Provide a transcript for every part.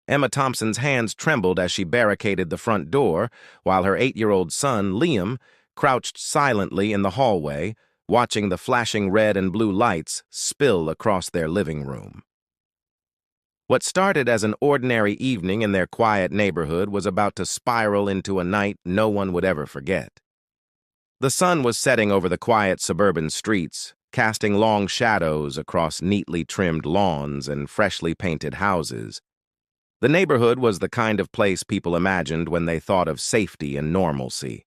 Emma Thompson's hands trembled as she barricaded the front door, while her 8-year-old son, Liam, crouched silently in the hallway, watching the flashing red and blue lights spill across their living room. What started as an ordinary evening in their quiet neighborhood was about to spiral into a night no one would ever forget. The sun was setting over the quiet suburban streets, casting long shadows across neatly trimmed lawns and freshly painted houses. The neighborhood was the kind of place people imagined when they thought of safety and normalcy.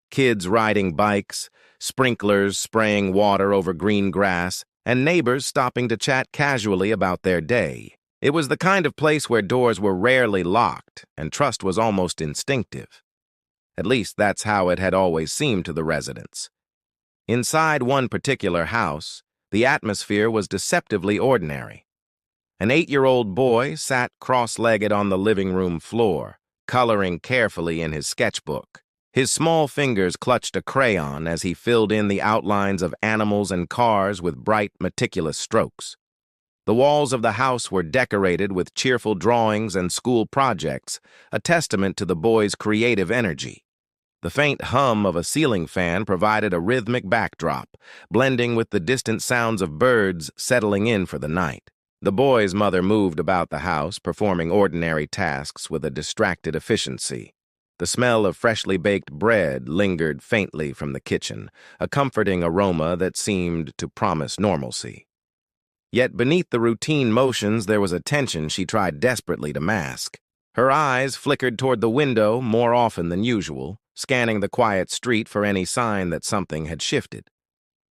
Kids riding bikes, sprinklers spraying water over green grass, and neighbors stopping to chat casually about their day. It was the kind of place where doors were rarely locked and trust was almost instinctive. At least that's how it had always seemed to the residents. Inside one particular house, the atmosphere was deceptively ordinary. An 8-year-old boy sat cross-legged on the living room floor, coloring carefully in his sketchbook. His small fingers clutched a crayon as he filled in the outlines of animals and cars with bright, meticulous strokes. The walls of the house were decorated with cheerful drawings and school projects, a testament to the boy's creative energy. The faint hum of a ceiling fan provided a rhythmic backdrop, blending with the distant sounds of birds settling in for the night. The boy's mother moved about the house, performing ordinary tasks with a distracted efficiency. The smell of freshly baked bread lingered faintly from the kitchen, a comforting aroma that seemed to promise normalcy. Yet beneath the routine motions there was a tension she tried desperately to mask. Her eyes flickered toward the window more often than usual, scanning the quiet street for any sign that something had shifted.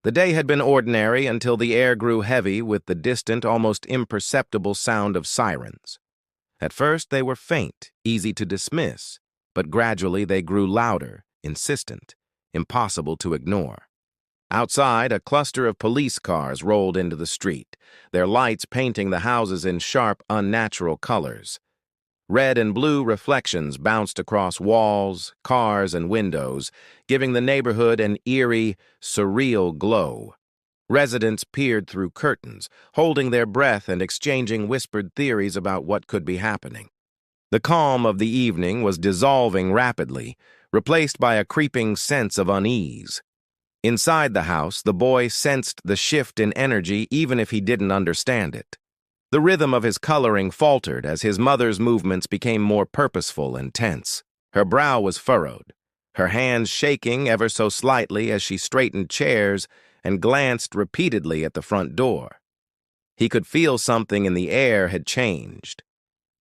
The day had been ordinary until the air grew heavy with the distant, almost imperceptible sound of sirens. At first they were faint, easy to dismiss, but gradually they grew louder, insistent, impossible to ignore. Outside, a cluster of police cars rolled into the street, their lights painting the houses in sharp, unnatural colors. Red and blue reflections bounced across walls, cars, and windows, giving the neighborhood an eerie, surreal glow. Residents peered through curtains, holding their breath and exchanging whispered theories about what could be happening. The calm of the evening was dissolving rapidly, replaced by a creeping sense of unease. Inside the house, the boy sensed the shift in energy even if he didn't understand it. The rhythm of his coloring faltered as his mother's movements became more purposeful and tense. Her brow was furrowed, her hands shaking ever so slightly as she straightened chairs and glanced repeatedly at the front door. He could feel something in the air had changed.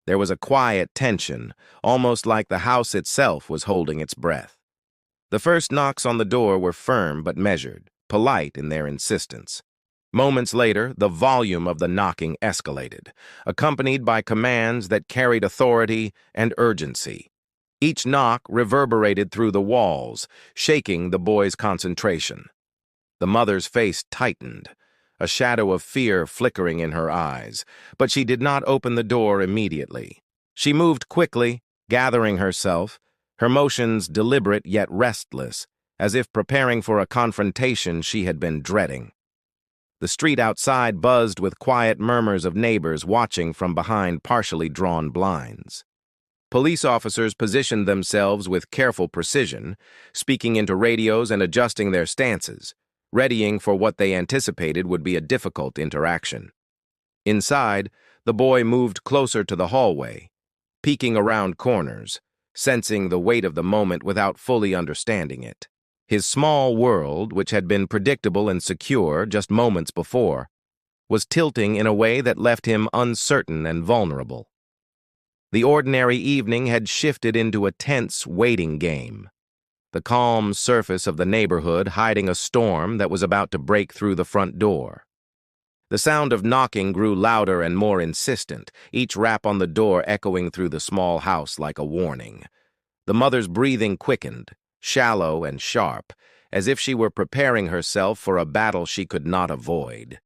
There was a quiet tension, almost like the house itself was holding its breath. The first knocks on the door were firm but measured, polite in their insistence. Moments later, the volume of the knocking escalated, accompanied by commands that carried authority and urgency. Each knock reverberated through the walls, shaking the boy's concentration. The mother's face tightened, a shadow of fear flickering in her eyes, but she did not open the door immediately. She moved quickly, gathering herself, her motions deliberate yet restless, as if preparing for a confrontation she had been dreading. The street outside buzzed with quiet murmurs of neighbors watching from behind partially drawn blinds. Police officers positioned themselves with careful precision, speaking into radios and adjusting their stances, readying for what they anticipated would be a difficult interaction. Inside, the boy moved closer to the hallway, peeking around corners, sensing the weight of the moment without fully understanding it. His small world, which had been predictable and secure just moments before, was tilting in a way that left him uncertain and vulnerable. The ordinary evening had shifted into a tense waiting game, the calm surface of the neighborhood hiding a storm that was about to break through the front door. The sound of knocking grew louder and more insistent, each rap on the door echoing through the small house like a warning. The mother's breathing quickened, shallow and sharp, as if she were preparing herself for a battle she could not avoid.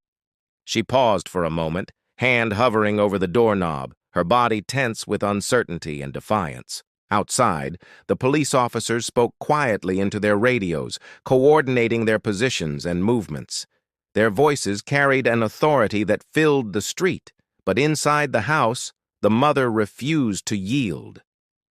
She paused for a moment, hand hovering over the doorknob, her body tense with uncertainty and defiance. Outside, the police officers spoke quietly into their radios, coordinating their positions and movements. Their voices carried an authority that filled the street, but inside the house, The mother refused to yield.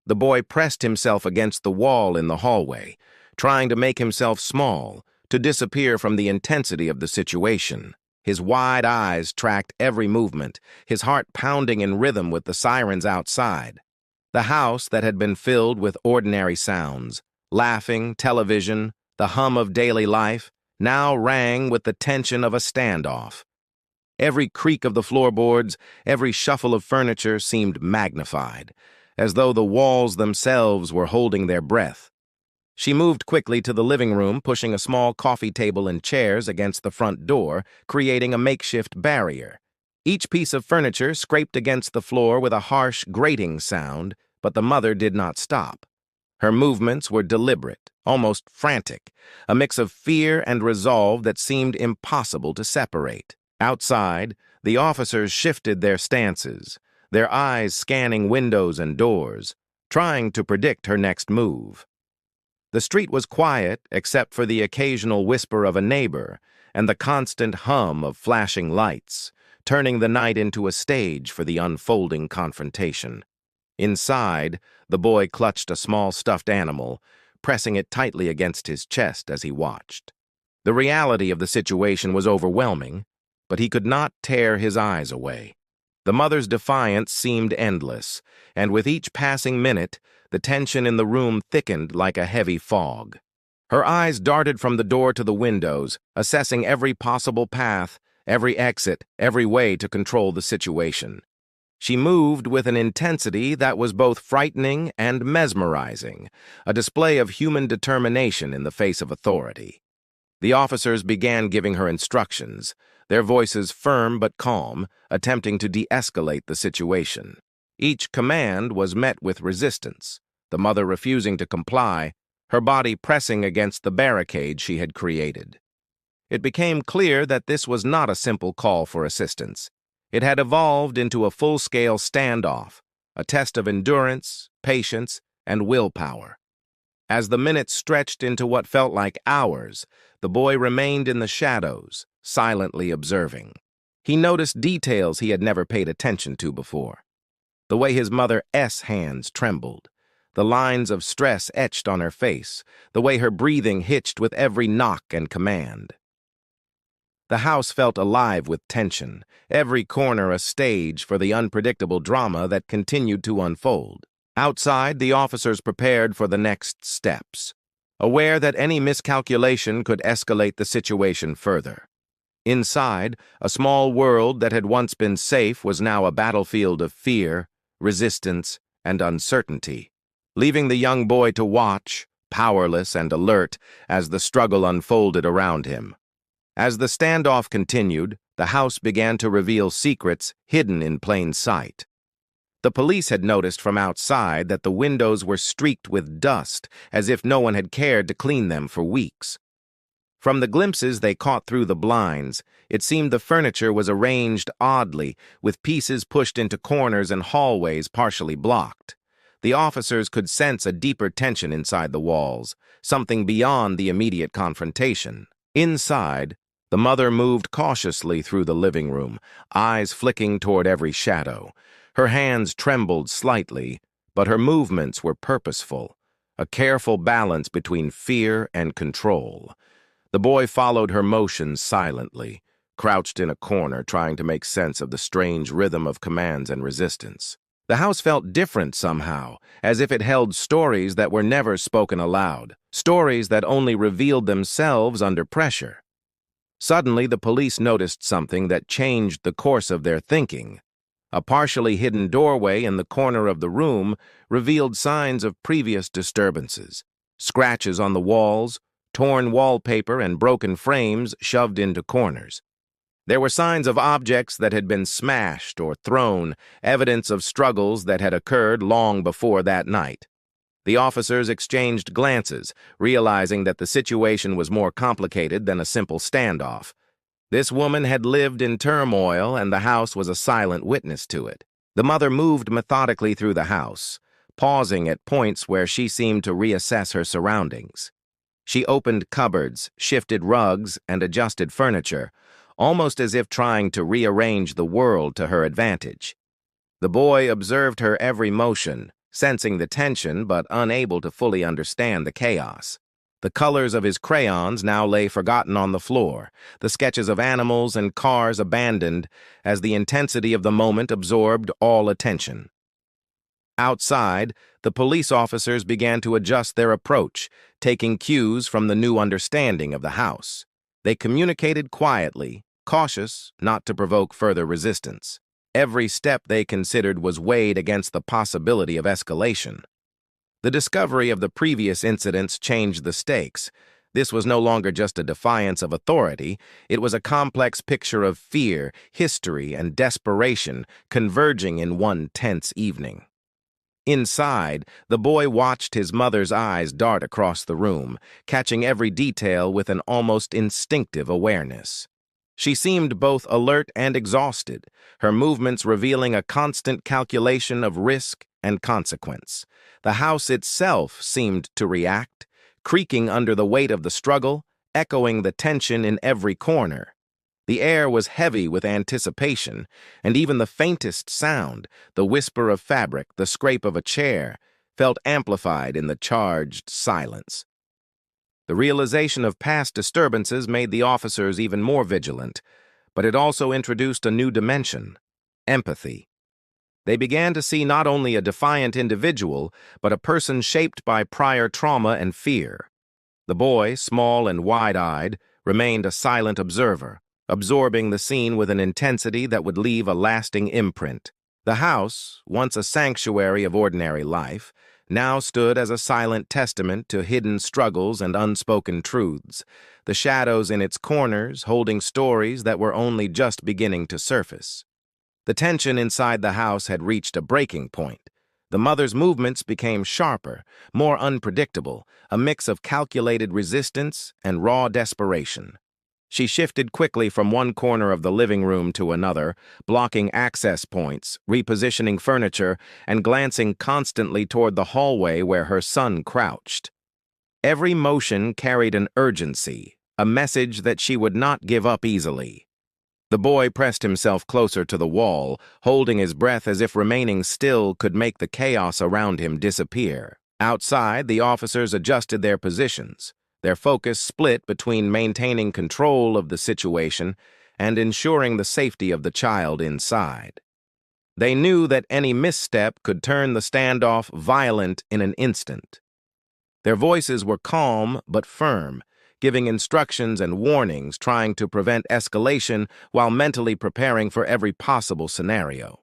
The boy pressed himself against the wall in the hallway, trying to make himself small, to disappear from the intensity of the situation. His wide eyes tracked every movement, his heart pounding in rhythm with the sirens outside. The house that had been filled with ordinary sounds, laughing, television, the hum of daily life, now rang with the tension of a standoff. Every creak of the floorboards, every shuffle of furniture seemed magnified, as though the walls themselves were holding their breath. She moved quickly to the living room, pushing a small coffee table and chairs against the front door, creating a makeshift barrier. Each piece of furniture scraped against the floor with a harsh, grating sound, but the mother did not stop. Her movements were deliberate, almost frantic, a mix of fear and resolve that seemed impossible to separate. Outside, the officers shifted their stances, their eyes scanning windows and doors, trying to predict her next move. The street was quiet except for the occasional whisper of a neighbor and the constant hum of flashing lights, turning the night into a stage for the unfolding confrontation. Inside, the boy clutched a small stuffed animal, pressing it tightly against his chest as he watched. The reality of the situation was overwhelming, but he could not tear his eyes away. The mother's defiance seemed endless, and with each passing minute, the tension in the room thickened like a heavy fog. Her eyes darted from the door to the windows, assessing every possible path, every exit, every way to control the situation. She moved with an intensity that was both frightening and mesmerizing, a display of human determination in the face of authority. The officers began giving her instructions, their voices firm but calm, attempting to de-escalate the situation. Each command was met with resistance, the mother refusing to comply, her body pressing against the barricade she had created. It became clear that this was not a simple call for assistance. It had evolved into a full-scale standoff, a test of endurance, patience, and willpower. As the minutes stretched into what felt like hours, the boy remained in the shadows, silently observing. He noticed details he had never paid attention to before. The way his mother's hands trembled, the lines of stress etched on her face, the way her breathing hitched with every knock and command. The house felt alive with tension, every corner a stage for the unpredictable drama that continued to unfold. Outside, the officers prepared for the next steps, aware that any miscalculation could escalate the situation further. Inside, a small world that had once been safe was now a battlefield of fear, resistance, and uncertainty, leaving the young boy to watch, powerless and alert, as the struggle unfolded around him. As the standoff continued, the house began to reveal secrets hidden in plain sight. The police had noticed from outside that the windows were streaked with dust, as if no one had cared to clean them for weeks. From the glimpses they caught through the blinds, it seemed the furniture was arranged oddly, with pieces pushed into corners and hallways partially blocked. The officers could sense a deeper tension inside the walls, something beyond the immediate confrontation. Inside, the mother moved cautiously through the living room, eyes flicking toward every shadow. Her hands trembled slightly, but her movements were purposeful, a careful balance between fear and control. The boy followed her motions silently, crouched in a corner trying to make sense of the strange rhythm of commands and resistance. The house felt different somehow, as if it held stories that were never spoken aloud, stories that only revealed themselves under pressure. Suddenly, the police noticed something that changed the course of their thinking. A partially hidden doorway in the corner of the room revealed signs of previous disturbances. Scratches on the walls, torn wallpaper, and broken frames shoved into corners. There were signs of objects that had been smashed or thrown, evidence of struggles that had occurred long before that night. The officers exchanged glances, realizing that the situation was more complicated than a simple standoff. This woman had lived in turmoil, and the house was a silent witness to it. The mother moved methodically through the house, pausing at points where she seemed to reassess her surroundings. She opened cupboards, shifted rugs, and adjusted furniture, almost as if trying to rearrange the world to her advantage. The boy observed her every motion, sensing the tension but unable to fully understand the chaos. The colors of his crayons now lay forgotten on the floor, the sketches of animals and cars abandoned as the intensity of the moment absorbed all attention. Outside, the police officers began to adjust their approach, taking cues from the new understanding of the house. They communicated quietly, cautious not to provoke further resistance. Every step they considered was weighed against the possibility of escalation. The discovery of the previous incidents changed the stakes. This was no longer just a defiance of authority, it was a complex picture of fear, history, and desperation converging in one tense evening. Inside, the boy watched his mother's eyes dart across the room, catching every detail with an almost instinctive awareness. She seemed both alert and exhausted, her movements revealing a constant calculation of risk and consequence. The house itself seemed to react, creaking under the weight of the struggle, echoing the tension in every corner. The air was heavy with anticipation, and even the faintest sound, the whisper of fabric, the scrape of a chair, felt amplified in the charged silence. The realization of past disturbances made the officers even more vigilant, but it also introduced a new dimension: empathy. They began to see not only a defiant individual, but a person shaped by prior trauma and fear. The boy, small and wide-eyed, remained a silent observer, absorbing the scene with an intensity that would leave a lasting imprint. The house, once a sanctuary of ordinary life, now stood as a silent testament to hidden struggles and unspoken truths, the shadows in its corners holding stories that were only just beginning to surface. The tension inside the house had reached a breaking point. The mother's movements became sharper, more unpredictable, a mix of calculated resistance and raw desperation. She shifted quickly from one corner of the living room to another, blocking access points, repositioning furniture, and glancing constantly toward the hallway where her son crouched. Every motion carried an urgency, a message that she would not give up easily. The boy pressed himself closer to the wall, holding his breath as if remaining still could make the chaos around him disappear. Outside, the officers adjusted their positions, their focus split between maintaining control of the situation and ensuring the safety of the child inside. They knew that any misstep could turn the standoff violent in an instant. Their voices were calm but firm, giving instructions and warnings, trying to prevent escalation while mentally preparing for every possible scenario.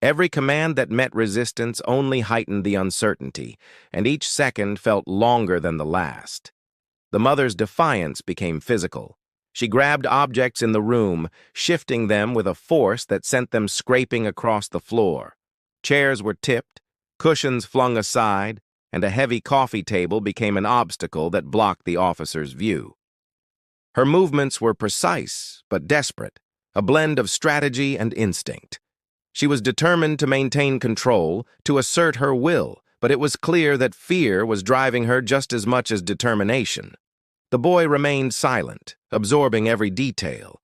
Every command that met resistance only heightened the uncertainty, and each second felt longer than the last. The mother's defiance became physical. She grabbed objects in the room, shifting them with a force that sent them scraping across the floor. Chairs were tipped, cushions flung aside, and a heavy coffee table became an obstacle that blocked the officer's view. Her movements were precise but desperate, a blend of strategy and instinct. She was determined to maintain control, to assert her will, but it was clear that fear was driving her just as much as determination. The boy remained silent, absorbing every detail.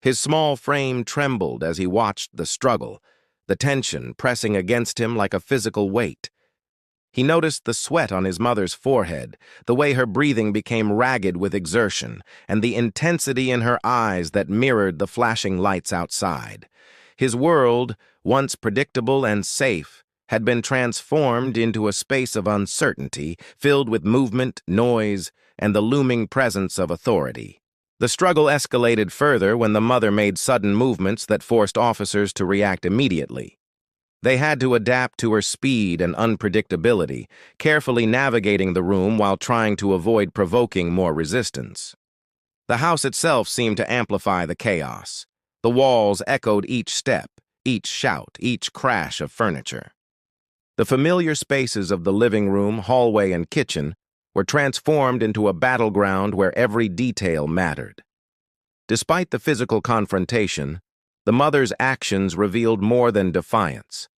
His small frame trembled as he watched the struggle, the tension pressing against him like a physical weight. He noticed the sweat on his mother's forehead, the way her breathing became ragged with exertion, and the intensity in her eyes that mirrored the flashing lights outside. His world, once predictable and safe, had been transformed into a space of uncertainty, filled with movement, noise, and the looming presence of authority. The struggle escalated further when the mother made sudden movements that forced officers to react immediately. They had to adapt to her speed and unpredictability, carefully navigating the room while trying to avoid provoking more resistance. The house itself seemed to amplify the chaos. The walls echoed each step, each shout, each crash of furniture. The familiar spaces of the living room, hallway, and kitchen were transformed into a battleground where every detail mattered. Despite the physical confrontation, the mother's actions revealed more than defiance.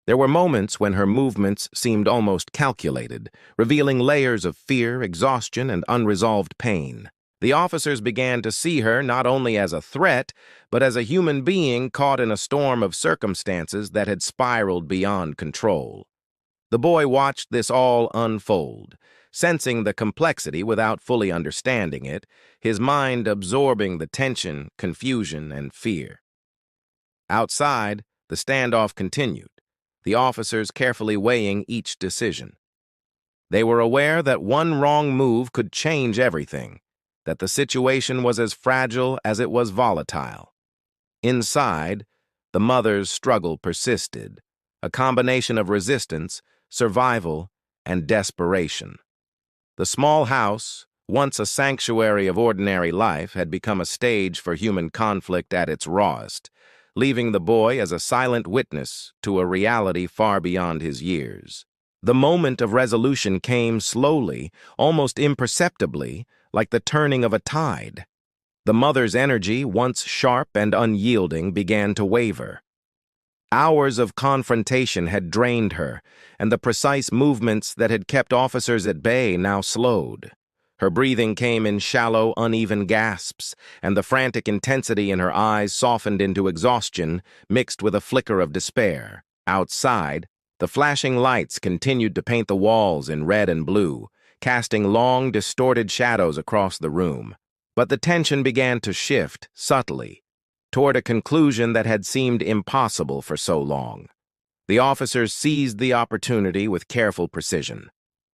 There were moments when her movements seemed almost calculated, revealing layers of fear, exhaustion, and unresolved pain. The officers began to see her not only as a threat, but as a human being caught in a storm of circumstances that had spiraled beyond control. The boy watched this all unfold, sensing the complexity without fully understanding it, his mind absorbing the tension, confusion, and fear. Outside, the standoff continued, the officers carefully weighing each decision. They were aware that one wrong move could change everything, that the situation was as fragile as it was volatile. Inside, the mother's struggle persisted, a combination of resistance, survival, and desperation. The small house, once a sanctuary of ordinary life, had become a stage for human conflict at its rawest, leaving the boy as a silent witness to a reality far beyond his years. The moment of resolution came slowly, almost imperceptibly, like the turning of a tide. The mother's energy, once sharp and unyielding, began to waver. Hours of confrontation had drained her, and the precise movements that had kept officers at bay now slowed. Her breathing came in shallow, uneven gasps, and the frantic intensity in her eyes softened into exhaustion, mixed with a flicker of despair. Outside, the flashing lights continued to paint the walls in red and blue, casting long, distorted shadows across the room. But the tension began to shift, subtly, toward a conclusion that had seemed impossible for so long. The officers seized the opportunity with careful precision.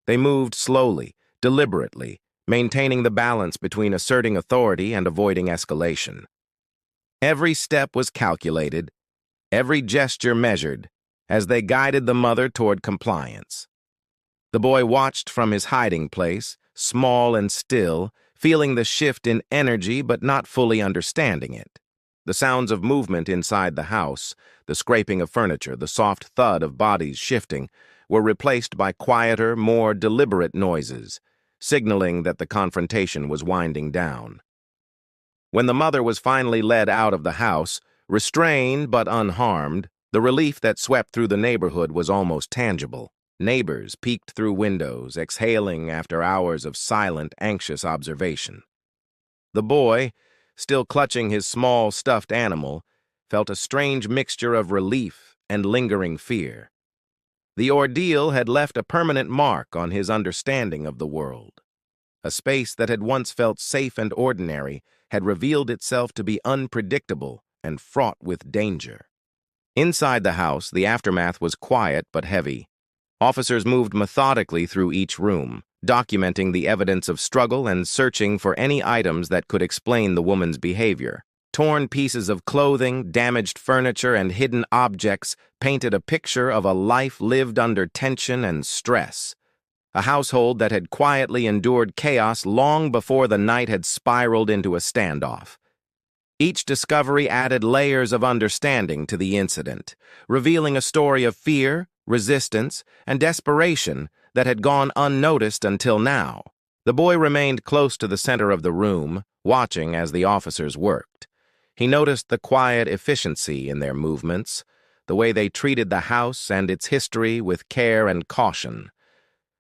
They moved slowly, deliberately, maintaining the balance between asserting authority and avoiding escalation. Every step was calculated, every gesture measured, as they guided the mother toward compliance. The boy watched from his hiding place, small and still, feeling the shift in energy but not fully understanding it. The sounds of movement inside the house, the scraping of furniture, the soft thud of bodies shifting, were replaced by quieter, more deliberate noises, signaling that the confrontation was winding down. When the mother was finally led out of the house, restrained but unharmed, the relief that swept through the neighborhood was almost tangible. Neighbors peeked through windows, exhaling after hours of silent, anxious observation. The boy, still clutching his small stuffed animal, felt a strange mixture of relief and lingering fear. The ordeal had left a permanent mark on his understanding of the world. A space that had once felt safe and ordinary had revealed itself to be unpredictable and fraught with danger. Inside the house, the aftermath was quiet but heavy. Officers moved methodically through each room, documenting the evidence of struggle and searching for any items that could explain the woman's behavior. Torn pieces of clothing, damaged furniture, and hidden objects painted a picture of a life lived under tension and stress. A household that had quietly endured chaos long before the night had spiraled into a standoff. Each discovery added layers of understanding to the incident, revealing a story of fear, resistance, and desperation that had gone unnoticed until now. The boy remained close to the center of the room, watching as the officers worked. He noticed the quiet efficiency in their movements, the way they treated the house and its history with care and caution.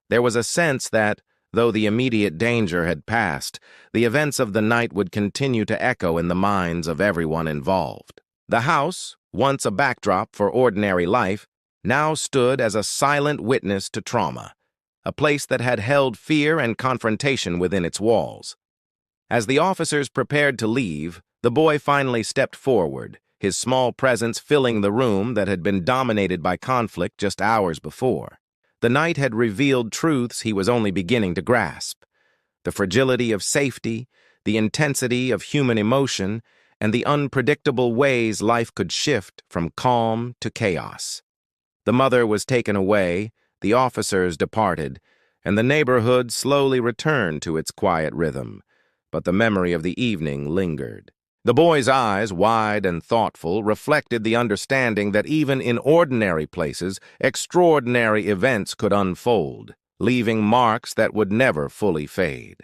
There was a sense that, though the immediate danger had passed, the events of the night would continue to echo in the minds of everyone involved. The house, once a backdrop for ordinary life, now stood as a silent witness to trauma, a place that had held fear and confrontation within its walls. As the officers prepared to leave, the boy finally stepped forward, his small presence filling the room that had been dominated by conflict just hours before. The night had revealed truths he was only beginning to grasp: the fragility of safety, the intensity of human emotion, and the unpredictable ways life could shift from calm to chaos. The mother was taken away, the officers departed, and the neighborhood slowly returned to its quiet rhythm, but the memory of the evening lingered. The boy's eyes, wide and thoughtful, reflected the understanding that even in ordinary places, extraordinary events could unfold, leaving marks that would never fully fade.